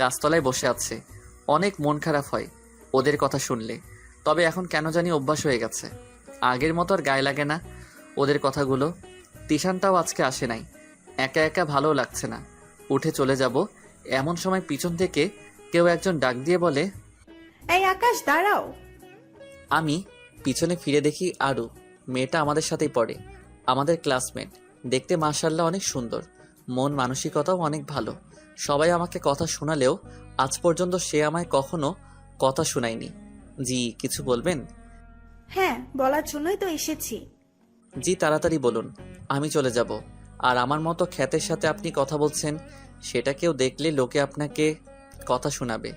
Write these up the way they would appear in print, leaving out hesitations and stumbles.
গাছতলায় বসে আছে। অনেক মন খারাপ হয় ওদের কথা শুনলে, তবে এখন কেন জানি অভ্যাস হয়ে গেছে। আগের মতো আর গায়ে লাগে না ওদের কথাগুলো। তিশানটাও আজকে আসে নাই। একা একা ভালো লাগছে না, উঠে চলে যাব এমন সময় পিছন থেকে কেউ একজন ডাক দিয়ে বলে, এই আকাশ দাঁড়াও। আমি পিছনে ফিরে দেখি আরু। মেয়েটা আমাদের সাথেই পড়ে, আমাদের ক্লাসমেট। দেখতে মাশাআল্লাহ অনেক সুন্দর, মন মানসিকতাও অনেক ভালো। সবাই আমাকে কথা শোনালেও আজ পর্যন্ত সে আমায় কখনো কথা শোনায়নি। জি কিছু বলবেন? হ্যাঁ, বলার জন্যই তো এসেছি। জি তাড়াতাড়ি বলুন, আমি চলে যাব। আর আমার মতো খ্যাতের সাথে আপনি কথা বলছেন, সেটা কেউ দেখলে লোকে আপনাকে কথা শোনাবে।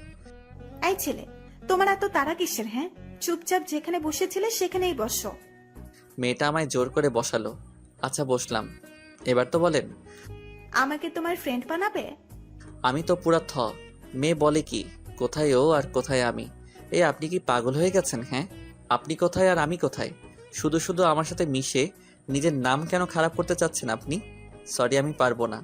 এই ছেলে, তোমার এত তাড়া কিসের? হ্যাঁ, চুপচাপ যেখানে বসেছিলে সেখানেই বসো। মেয়েটা আমায় জোর করে বসালো। আচ্ছা বসলাম, এবার তো বলেন। আমাকে তোমার ফ্রেন্ড বানাবে? আমি তো পুরা মেয়ে বলে কি, কোথায় ও আর কোথায় আমি? আপনি কি পাগল হয়ে গেছেন? হ্যাঁ, আপনি কোথায় আর আমি কোথায়? শুধু শুধু আমার সাথে মিশে নিজের নাম কেন খারাপ করতে চাচ্ছেন আপনি? সরি, আমি পারবো না।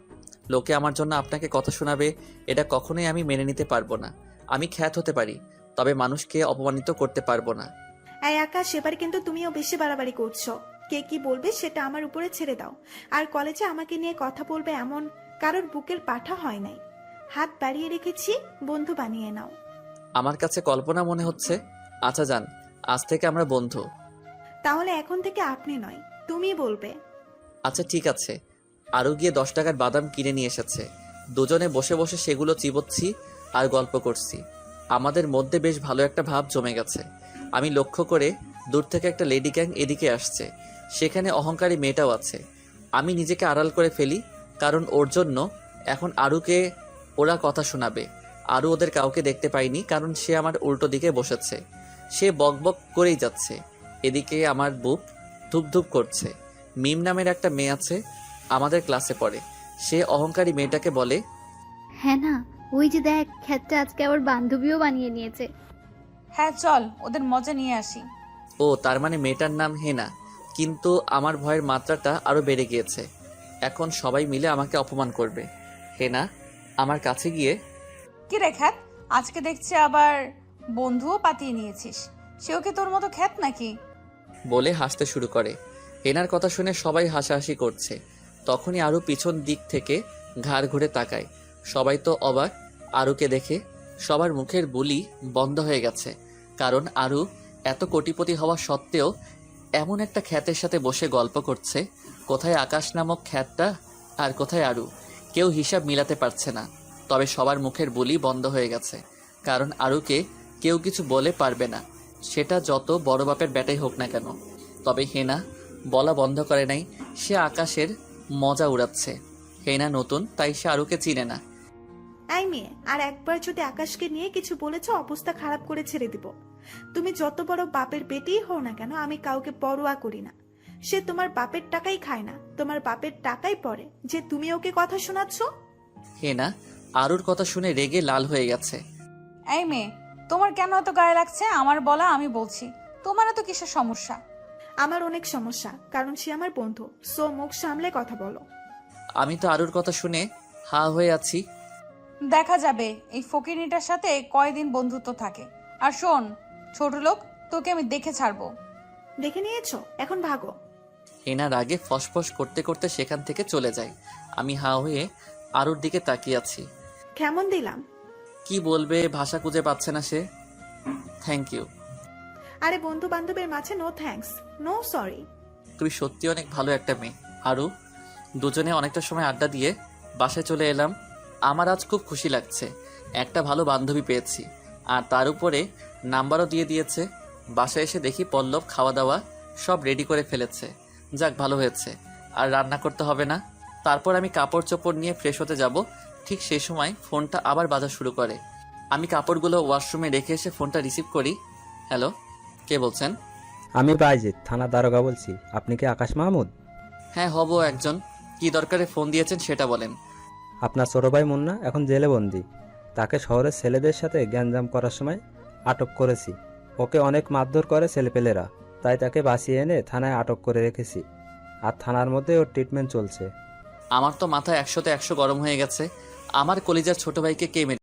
লোকে আমার জন্য আপনাকে কথা শোনাবে, এটা কখনোই আমি মেনে নিতে পারবো না। আমি খ্যাত হতে পারি, তবে মানুষকে অপমানিত করতে পারবো না। এই আকাশ, এবার কিন্তু তুমিও বেশি বাড়াবাড়ি করছো। কে কি বলবে সেটা আমার উপরে ছেড়ে দাও। আর কলেজে আমাকে নিয়ে কথা বলবে এমন কারোর বুকের পাঠা হয় নাই। হাত বাড়িয়ে রেখেছি, বন্ধু বানিয়ে নাও। আমার কাছে কল্পনা মনে হচ্ছে। আচ্ছা যান, আজ থেকে আমরা বন্ধু। তাহলে এখন থেকে আপনি নয়, তুমি বলবে। আচ্ছা ঠিক আছে। আরও গিয়ে 10 টাকার বাদাম কিনে নিয়ে এসেছে। দুজনে বসে বসে সেগুলো চিবোচ্ছি আর গল্প করছি। আমাদের মধ্যে বেশ ভালো একটা ভাব জমে গেছে। আমি লক্ষ্য করে দূর থেকে একটা লেডি গ্যাং এদিকে আসছে। সেখানে অহংকারী মেয়েটাও আছে। আমি নিজেকে আড়াল করে ফেলি, কারণ ওর জন্য এখন আরুকে ওরা কথা শোনাবে। আরু ওদের কাউকে দেখতে পাইনি, কারণ সে আমার উল্টো দিকে বসেছে। সে বকবক করেই যাচ্ছে। এদিকে আমার বুক ধুপধুপ করছে। মিম নামের একটা মেয়ে আছে, আমাদের ক্লাসে পড়ে। সে অহংকারী মেয়েটাকে বলে, হ্যাঁ না, ওই যে দেখ, খ্যাতটা আজকে আবার বান্ধবীও বানিয়ে নিয়েছে। হ্যাঁ চল, ওদের মজা নিয়ে আসি। ও তার মানে মেয়েটার নাম হেনা। কিন্তু আমার ভয়ের মাত্রাটা আরো বেড়ে গিয়েছে। এখন সবাই মিলে আমাকে অপমান করবে। হেনা আমার কাছে গিয়ে, কি রে খ্যাত, আজকে দেখছি আবার বন্ধুও পাতিয়ে নিয়েছিস। সেও কি তোর মতো খ্যাত নাকি? বলে হাসতে শুরু করে। হেনার কথা শুনে সবাই হাসাহাসি করছে। তখনই আরু পিছন দিক থেকে ঘাড় ঘুরে তাকায়। সবাই তো অবাক আরুকে দেখে। সবার মুখের বুলি বন্ধ হয়ে গেছে, কারণ আরু এত কোটিপতি হওয়া সত্ত্বেও এমন একটা খ্যাতের সাথে বসে গল্প করছে। কোথায় আকাশ নামক খ্যাতটা আর কোথায় আরু? কেউ হিসাব মিলাতে পারছে না। তবে সবার মুখের বুলি বন্ধ হয়ে গেছে, কারণ আরুকে কেউ কিছু বলে পারবে না, সেটা যত বড় বাপের ব্যাটাই হোক না কেন। তবে হেনা বলা বন্ধ করে নাই। সে আকাশের মজা উড়াচ্ছে। হেনা নতুন, তাই সে আরুকে চিনে না। এই মেয়ে, আর একবার যদি আকাশকে নিয়ে কিছু বলেছো, অবস্থা খারাপ করে ছেড়ে দিব। তুমি যত বড় বাপের বেটিই হও না কেন, আমি কাউকে পরোয়া করি না। সে তোমার বাপের টাকাই খায় না, তোমার বাপের টাকাই পড়ে যে তুমি ওকে কথা শোনাচ্ছ। হেনা আরুর কথা শুনে রেগে লাল হয়ে গেছে। এই মেয়ে, তোমার কেন এত গায়ে লাগছে? আমার বলা, আমি বলছি। তোমার এত কিসের সমস্যা? আমার অনেক সমস্যা, কারণ সে আমার বন্ধু। সো মুখ সামলে কথা বলো। আমি তো আরুর কথা শুনে হা হয়ে আছি। দেখা যাবে এই ফকিনীটার সাথে কয়দিন বন্ধুত্ব থাকে। আর শোন ছোট লোক, তোকে আমি দেখে ছাড়বো। দেখে নিয়েছো, এখন ভাগো। হেনা রাগে ফসফস করতে করতে সেখান থেকে চলে যায়। আমি হা হয়ে আরুর দিকে তাকিয়ে আছি। কেমন দিলাম? কি বলবে ভাষা খুঁজে পাচ্ছে না সে। Thank you. আরে বন্ধু বান্ধবের মাঝে নো থ্যাঙ্কস, নো সরি। তুমি সত্যি অনেক ভালো একটা মেয়ে আরু। দুজনে অনেকটা সময় আড্ডা দিয়ে বাসায় চলে এলাম। আমার আজ খুব খুশি লাগছে, একটা ভালো বান্ধবী পেয়েছি, আর তার উপরে নাম্বারও দিয়ে দিয়েছে। বাসায় এসে দেখি পল্লব খাওয়া দাওয়া সব রেডি করে ফেলেছে। যাক ভালো হয়েছে, আর রান্না করতে হবে না। তারপর আমি কাপড় চোপড় নিয়ে ফ্রেশ হতে যাব। ঠিক সেই সময় ফোনটা আবার বাজা শুরু করে। আমি কাপড়গুলো ওয়াশরুমে রেখে এসে ফোনটা রিসিভ করি। হ্যালো, কে বলছেন? আমি বাইজিৎ, থানা দারোগা বলছি। আপনি কি আকাশ মাহমুদ? হ্যাঁ হব একজন। কি দরকারে ফোন দিয়েছেন সেটা বলেন। আপনার ছোট ভাই মুন্না এখন জেলে বন্দি। তাকে শহরের ছেলেদের সাথে গ্যাঞ্জাম করার সময় আটক করেছি। ওকে অনেক মারধর করে ছেলেপেলেরা, তাই তাকে বাঁচিয়ে এনে থানায় আটক করে রেখেছি। আর থানার মধ্যে ওর ট্রিটমেন্ট চলছে। আমার তো মাথা 100-তে 100 গরম হয়ে গেছে। আমার কলিজার ছোট ভাইকে কে মেরে